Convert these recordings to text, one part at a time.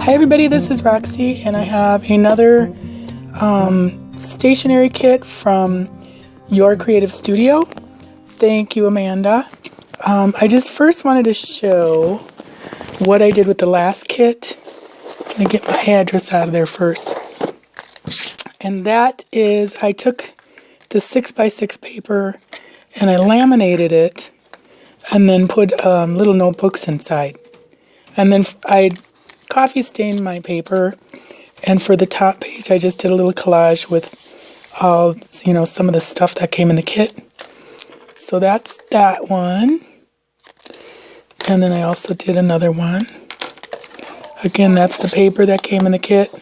Hi everybody, this is Roxy and I have another stationery kit from Your Creative Studio. Thank you, Amanda. I just first wanted to show what I did with the last kit. I'm going to get my address out of there first. And that is, I took the 6x6 paper and I laminated it and then put little notebooks inside. And then I coffee stained my paper, and for the top page I just did a little collage with all, some of the stuff that came in the kit. So that's that one. And then I also did another one. Again, that's the paper that came in the kit,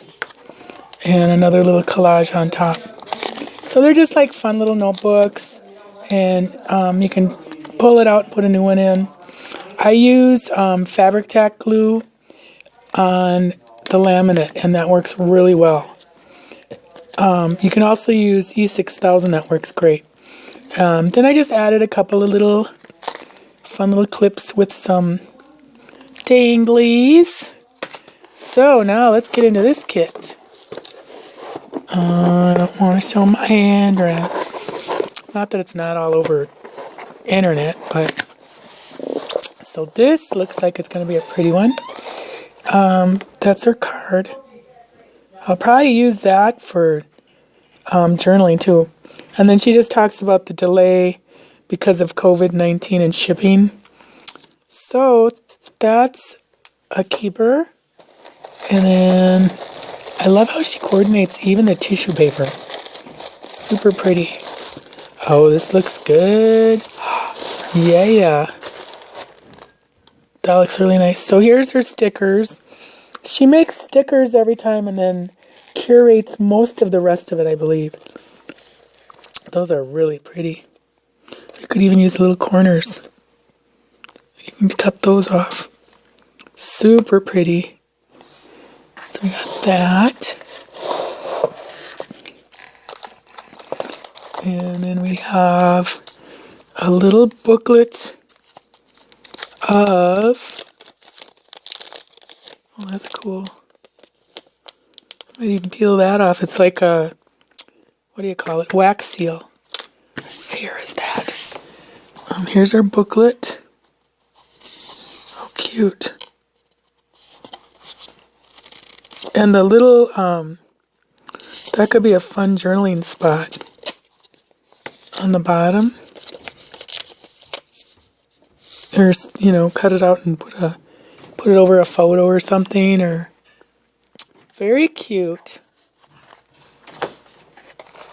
and another little collage on top. So they're just like fun little notebooks, and you can pull it out and put a new one in. I use fabric tack glue on the laminate, and that works really well. You can also use E6000, that works great. Then I just added a couple of little fun little clips with some danglies. So now let's get into this kit. I don't want to show my address. Not that it's not all over internet, but so this looks like it's going to be a pretty one. That's her card. I'll probably use that for journaling too. And then she just talks about the delay because of COVID-19 and shipping. So that's a keeper. And then I love how she coordinates even the tissue paper. Super pretty. Oh, this looks good. Yeah. That looks really nice. So here's her stickers. She makes stickers every time and then curates most of the rest of it, I believe. Those are really pretty. You could even use little corners. You can cut those off. Super pretty. So we got that. And then we have a little booklet of, oh, that's cool. I might even peel that off. It's like a, what do you call it? Wax seal. Whose hair is that? Here's our booklet. Oh, cute. And the little, that could be a fun journaling spot on the bottom. Or, cut it out and put it over a photo or something, or very cute.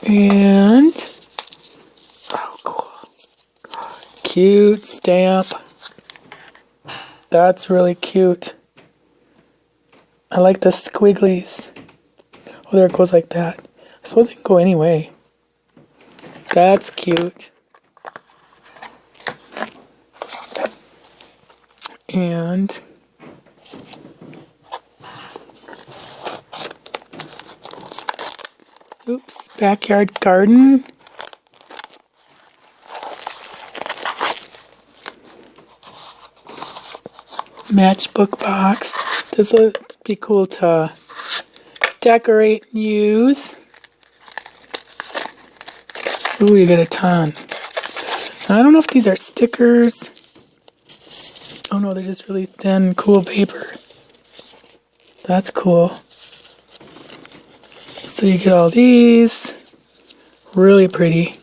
And oh, cool. Cute stamp. That's really cute. I like the squigglies. Oh, there it goes like that. I suppose it can go any way. That's cute. And oops, backyard garden. Matchbook box. This will be cool to decorate and use. Ooh, you get a ton. I don't know if these are stickers. Oh no, they're just really thin, cool paper. That's cool. So you get all these. Really pretty.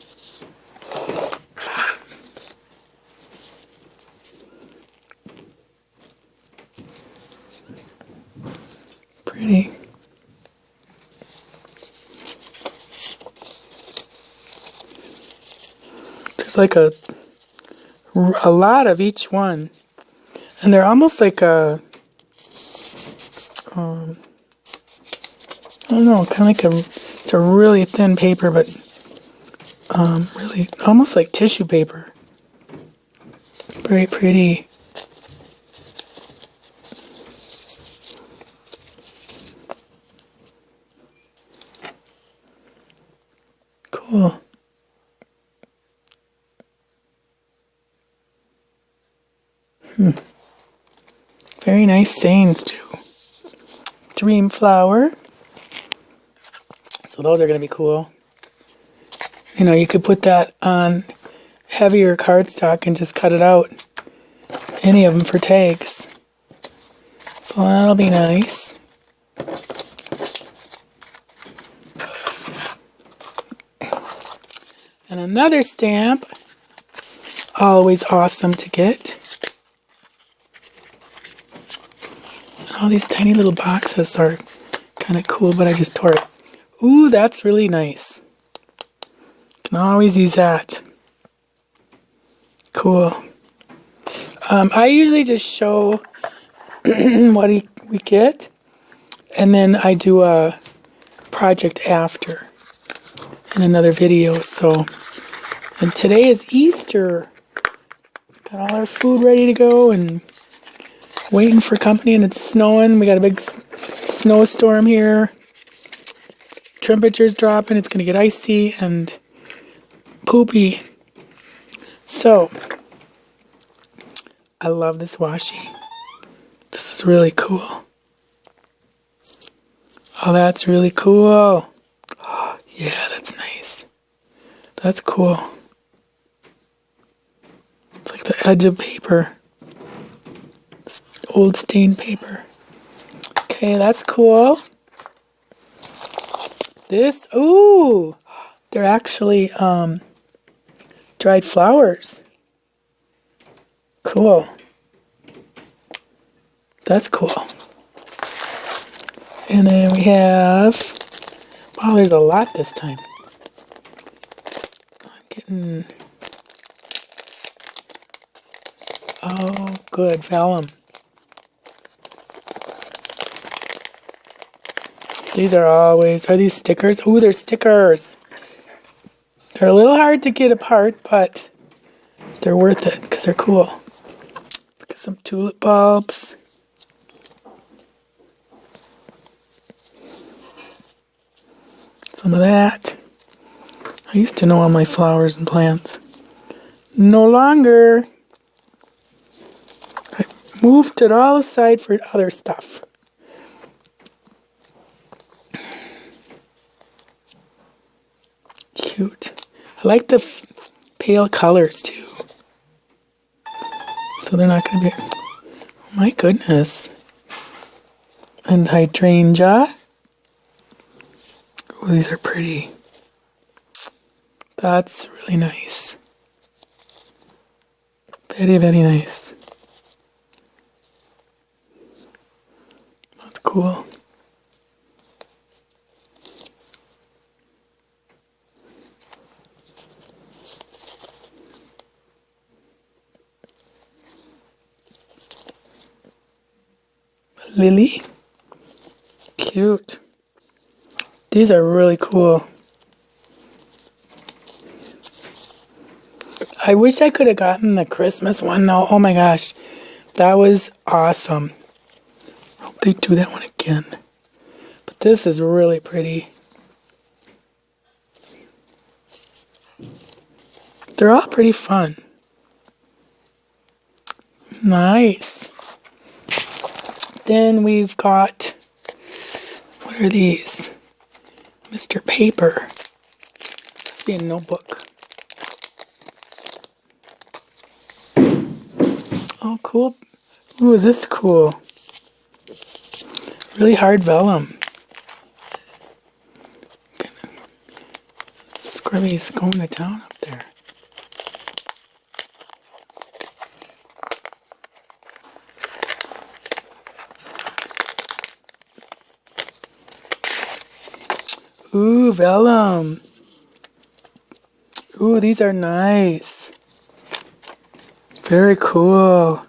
Pretty. There's like a lot of each one. And they're almost like a, I don't know, kind of like it's a really thin paper, but really almost like tissue paper. Very pretty. Cool. Very nice sayings too. stream flower. So those are going to be cool. You know, you could put that on heavier cardstock and just cut it out. Any of them for tags. So that'll be nice. And another stamp. Always awesome to get. All these tiny little boxes are kind of cool, but I just tore it. Ooh, that's really nice. Can always use that. Cool. I usually just show what we get, and then I do a project after in another video. So, and today is Easter. Got all our food ready to go and waiting for company, and it's snowing. We got a big snowstorm here. Temperature's dropping. It's going to get icy and poopy. So, I love this washi. This is really cool. Oh, that's really cool. Oh, yeah, that's nice. That's cool. It's like the edge of paper. Old stained paper. Okay, that's cool. This, ooh, they're actually dried flowers. Cool. That's cool. And then we have, wow, there's a lot this time. I'm getting, oh, good, vellum. These are always, are these stickers? Ooh, they're stickers. They're a little hard to get apart, but they're worth it because they're cool. Look at some tulip bulbs. Some of that. I used to know all my flowers and plants. No longer. I moved it all aside for other stuff. Cute. I like the pale colors too. So they're not going to be... Oh my goodness. And hydrangea. Oh, these are pretty. That's really nice. Very, very nice. That's cool. Lily. Cute. These are really cool. I wish I could have gotten the Christmas one though. Oh my gosh. That was awesome. I hope they do that one again. But this is really pretty. They're all pretty fun. Nice. Then we've got, what are these? Mr. Paper. Must be a notebook. Oh, cool. Ooh, is this cool? Really hard vellum. Scrubby's going to town up there. Ooh, vellum. Ooh, these are nice. Very cool.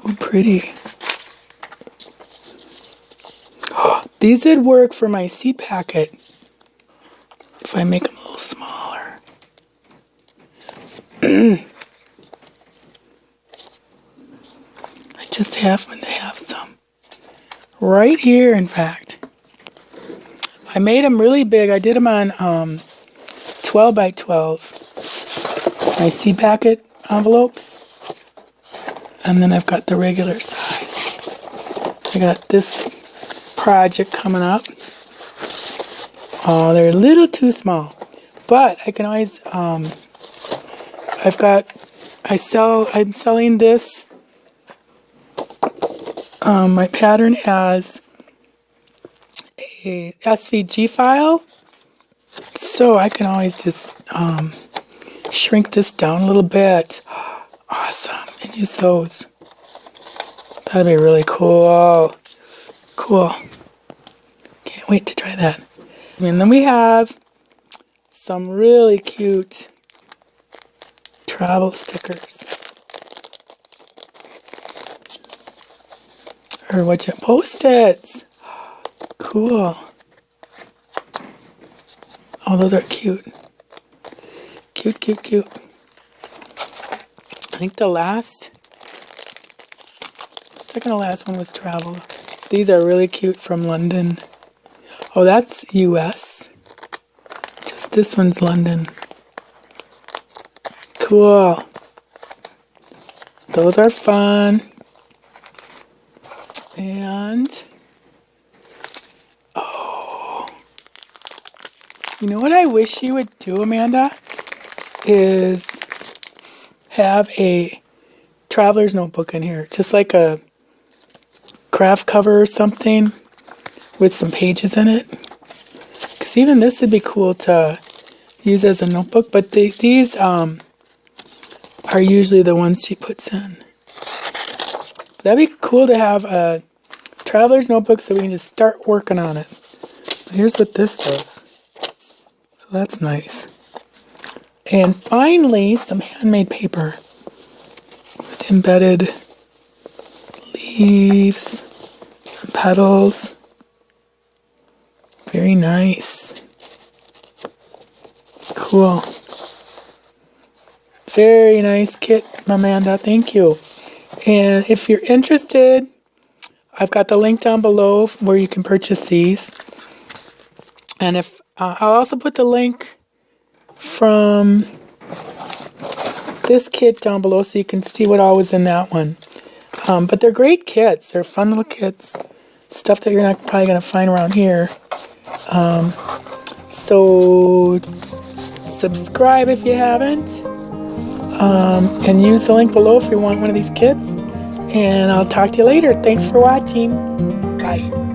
Ooh, pretty. Oh, these would work for my seed packet if I make them a little smaller. I just happen to have some. Right here, in fact. I made them really big. I did them on 12 by 12. My seed packet envelopes. And then I've got the regular size. I got this project coming up. Oh, they're a little too small. But I can always, I'm selling this, my pattern as a SVG file. So I can always just shrink this down a little bit. Awesome. And use those. That'd be really cool. Cool. Can't wait to try that. And then we have some really cute travel stickers. Or what you Post-its. Cool. Oh, those are cute. Cute, cute, cute. I think the second to last one was travel. These are really cute from London. Oh, that's US. Just this one's London. Cool. Those are fun. And, oh, you know what I wish you would do, Amanda? Is have a traveler's notebook in here. Just like a craft cover or something with some pages in it. Because even this would be cool to use as a notebook. But these are usually the ones she puts in. That'd be cool to have a traveler's notebook so we can just start working on it. Here's what this does. So that's nice. And finally, some handmade paper with embedded leaves and petals. Very nice. Cool. Very nice kit, Amanda. Thank you. And if you're interested, I've got the link down below where you can purchase these. And if I'll also put the link from this kit down below so you can see what all was in that one. But they're great kits. They're fun little kits. Stuff that you're not probably going to find around here. So subscribe if you haven't. And use the link below if you want one of these kits. And I'll talk to you later. Thanks for watching. Bye.